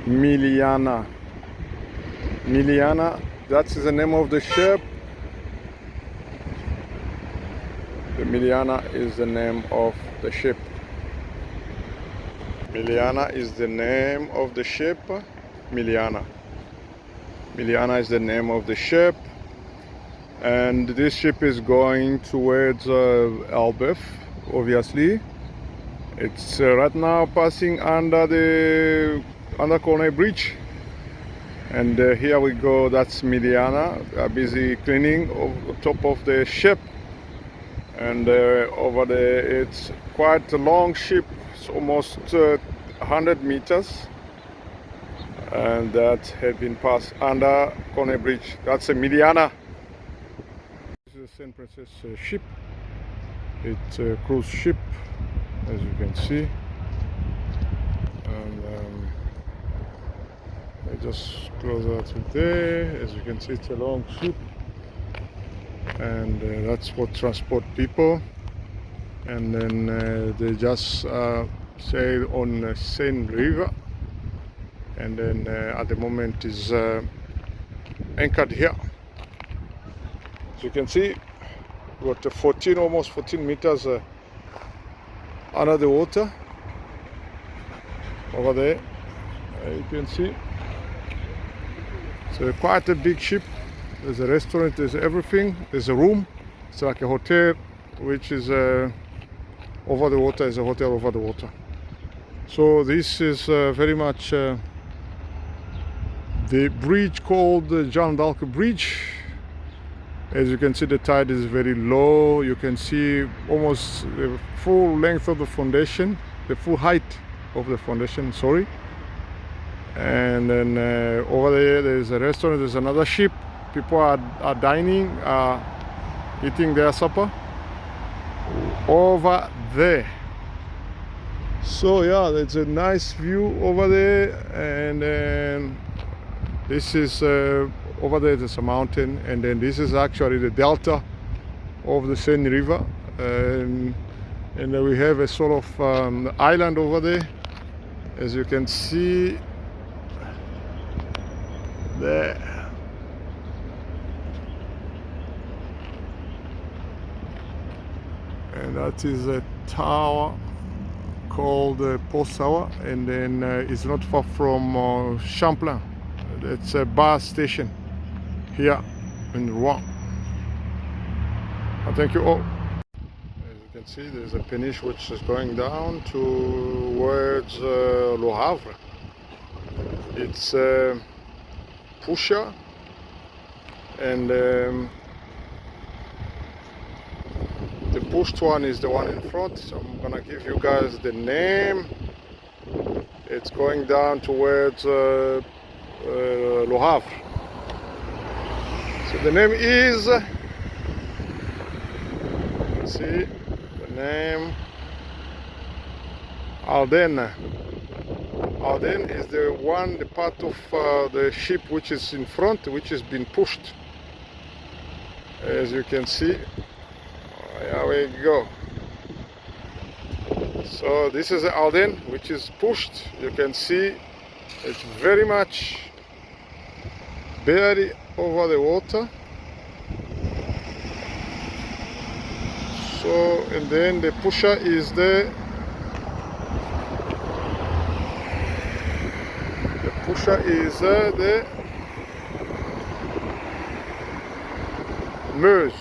Miliana. Miliana, that's the name of the ship. The Miliana is the name of the ship. Miliana is the name of the ship. Miliana. Miliana is the name of the ship. And this ship is going towards Elbeuf, obviously. It's right now passing under the Seine bridge. And here we go, that's Miliana, busy cleaning on top of the ship. And over there, it's quite a long ship, it's almost 100 meters. And that had been passed under Seine bridge. That's a Miliana. This is a Saint Princess ship. It's a cruise ship, as you can see. And I just closer to there. As you can see, it's a long ship, and that's for transport people. And then they just sail on Seine River, and then at the moment is anchored here. As you can see, got 14, almost 14 meters under the water over there. You can see. So quite a big ship. There's a restaurant, there's everything. There's a room. It's like a hotel, which is over the water. Is a hotel over the water. So this is very much the bridge called the Jeanne d'Arc Bridge. As you can see, the tide is very low. You can see almost the full length of the foundation, the full height of the foundation, sorry. And then over there's a restaurant, there's another ship. People are dining, eating their supper over there. So yeah, there's a nice view over there. And then this is over there, there's a mountain, and then this is actually the delta of the Seine River. And then we have a sort of island over there, as you can see there. And that is a tower called Post Tower, and then it's not far from Champlain. It's a bus station here in Rouen. And thank you all. As you can see, there's a peniche which is going down towards Le Havre. It's pusher, and the pushed one is the one in front. So I'm gonna give you guys the name. It's going down towards Le Havre. So the name is, let's see, the name Alden. Alden is the part of the ship which is in front, which has been pushed. As you can see, here we go. So this is the Alden, which is pushed. You can see it's very much barely over the water. So, and then the pusher is there. The pusher is the Meuse.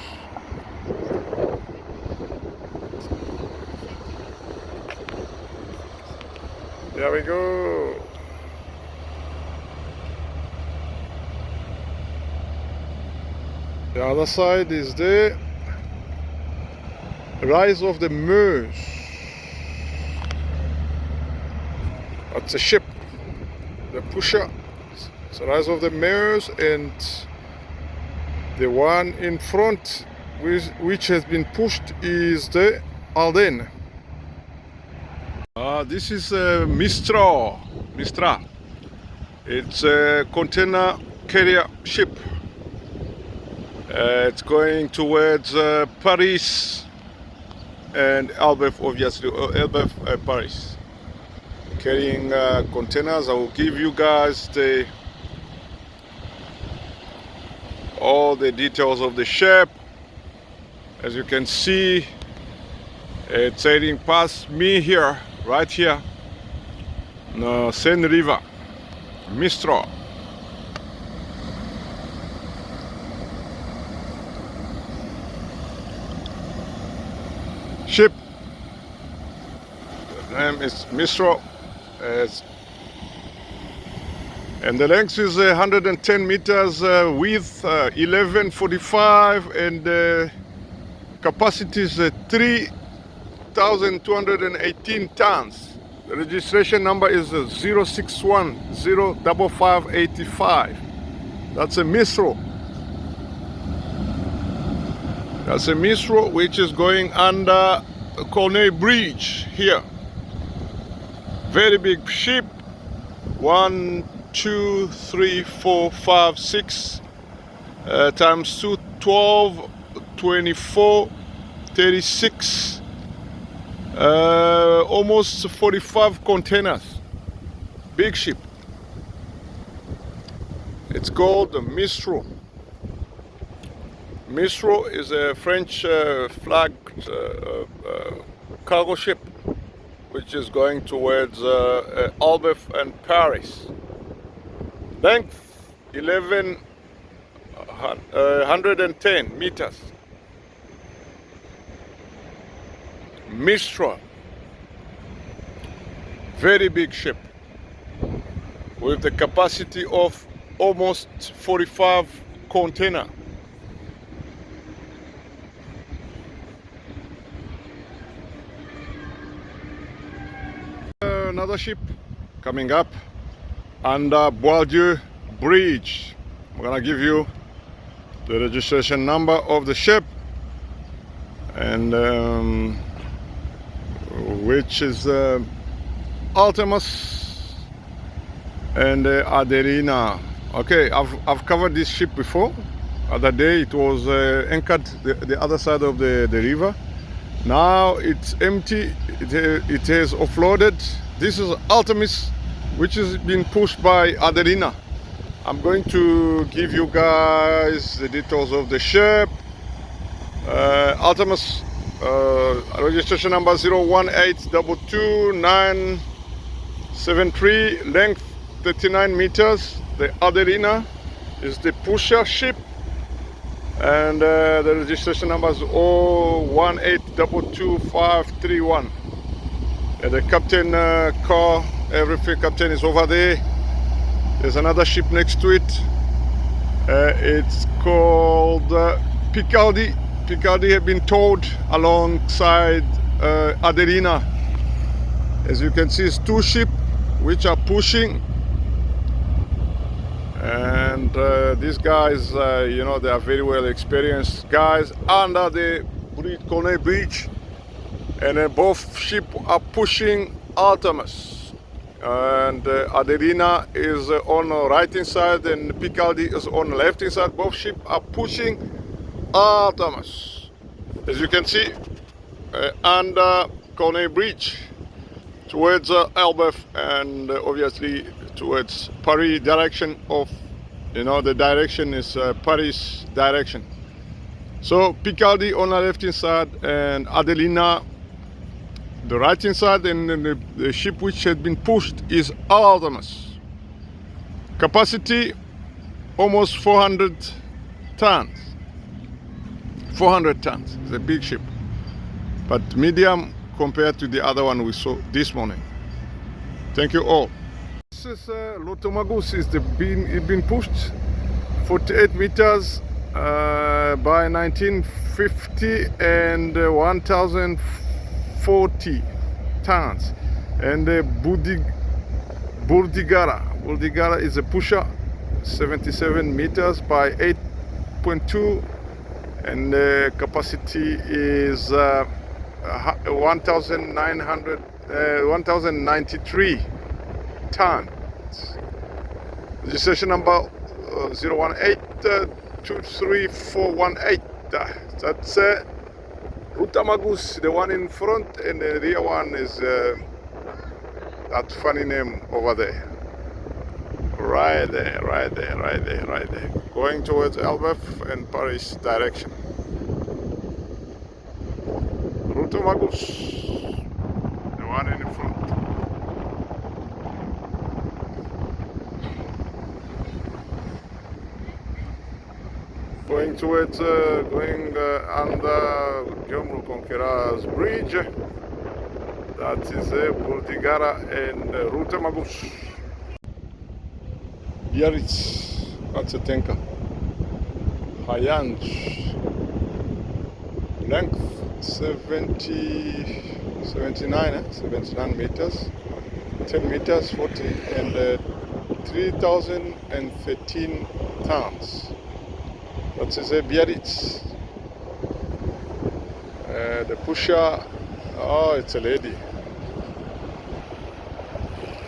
There we go. The other side is the rise of the Meuse. That's a ship. The pusher. It's the rise of the Meuse, and the one in front, which has been pushed, is the Alden. This is Mistral. It's a container carrier ship. It's going towards Paris and Elbeuf, obviously, Elbeuf, Paris. carrying containers. I will give you guys all the details of the ship. As you can see, it's heading past me here, right here, the Seine River, Mistral. Ship, the name is Mistral, and the length is 110 meters, width 1145, and capacity is 3,218 tons. The registration number is 061055585. That's a Mistral. That's a Mistral which is going under Seine Bridge here. Very big ship. 1, 2, 3, 4, 5, 6 times 2, 12, 24, 36, almost 45 containers. Big ship. It's called the Mistral. Mistral is a French flagged cargo ship which is going towards Elbeuf and Paris. Length 110 meters. Mistral. Very big ship with the capacity of almost 45 container. Another ship coming up under Bois-Dieu Bridge. I'm gonna give you the registration number of the ship, and which is Artemis and Adelina. Okay, I've covered this ship before. Other day it was anchored the other side of the river. Now it's empty. It has offloaded. This is Artemis, which is being pushed by Adelina. I'm going to give you guys the details of the ship. Artemis, registration number 018222973, length 39 meters. The Adelina is the pusher ship, and the registration number is 018222531. The captain car, everything captain is over there. There's another ship next to it. It's called Picardy. Picardy have been towed alongside Adelina. As you can see, it's two ships which are pushing. And these guys, you know, they are very well experienced guys under the Seine Bridge. And both ships are pushing Artemis. And Adelina is on the right hand side and Picardy is on the left hand side. Both ships are pushing Artemis. As you can see, under Seine Bridge towards Elbeuf, and obviously towards Paris direction of, you know, the direction is Paris direction. So Picardy on the left hand side and Adelina the right hand side, and the ship which had been pushed is Artemis. Capacity almost 400 tons. 400 tons. It's a big ship, but medium compared to the other one we saw this morning. Thank you all. This is Lotomagus. It's been pushed 48 meters by 1950 and 1,040 tons. And Burdigara is a pusher, 77 meters by 8.2, and the capacity is 1,093 tons. Registration number 018233418. That's Rutamagus, the one in front, and the rear one is That funny name over there. Right there, right there, right there, right there. Going towards Elbeuf and Paris direction. Route Magus, the one in front. Going towards, under Guillaume Conqueror's bridge. That is Buldigara and Route Magus. Biarritz, that's a tanker. Hayange, length 79 meters, 10 meters, 40, and 3,013 tons. That is a Biarritz. The pusher, oh, it's a lady.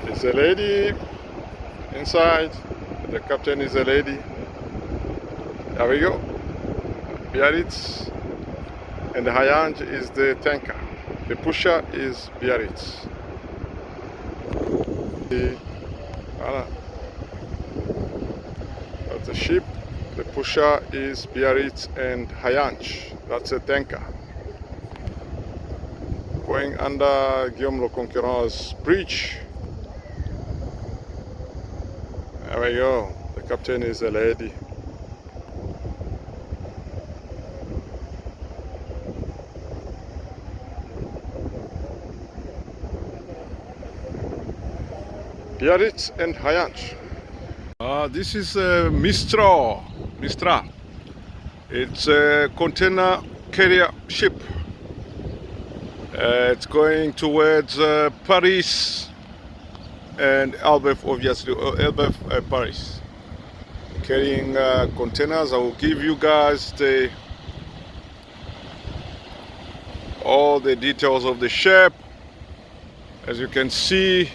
It's a lady inside. The captain is a lady. There we go. Biarritz. And the Hayange is the tanker. The pusher is Biarritz. That's the ship. The pusher is Biarritz and Hayange. That's a tanker. Going under Guillaume le Conqueror's bridge. There we go. The captain is a lady. Biarritz and Hayange. This is Mistra. It's a container carrier ship. It's going towards Paris and Elbeuf, obviously, Elbeuf, Paris. Carrying containers. I will give you guys all the details of the ship. As you can see,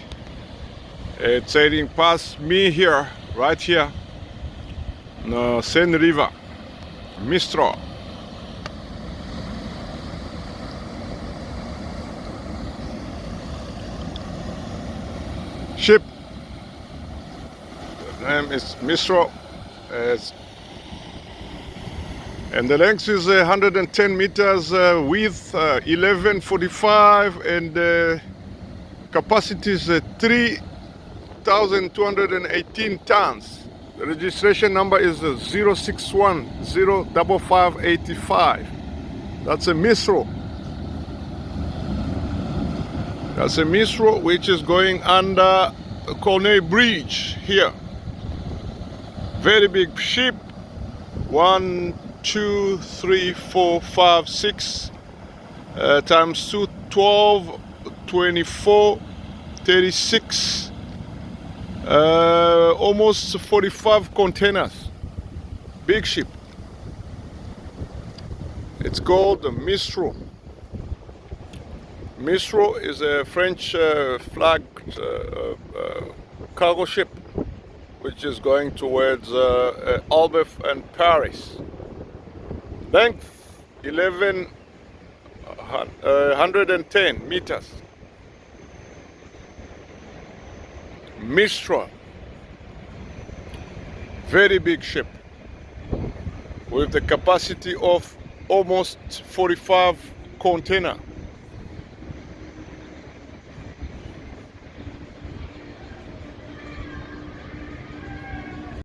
it's sailing past me here, right here, the Seine River, Mistral. Ship, the name is Mistral, and the length is 110 meters, width 1145, and capacity is 3,218 tons. The registration number is 061-05585. That's a Mistral. That's a Mistral which is going under Cornet Bridge here. Very big ship. 1, 2, 3, 4, 5, 6 times 2, 12, 24, 36. Almost 45 containers. Big ship. It's called the Mistral. Mistral is a French flagged cargo ship which is going towards Elbeuf and Paris. Length 110 meters. Mistral, very big ship with the capacity of almost 45 container.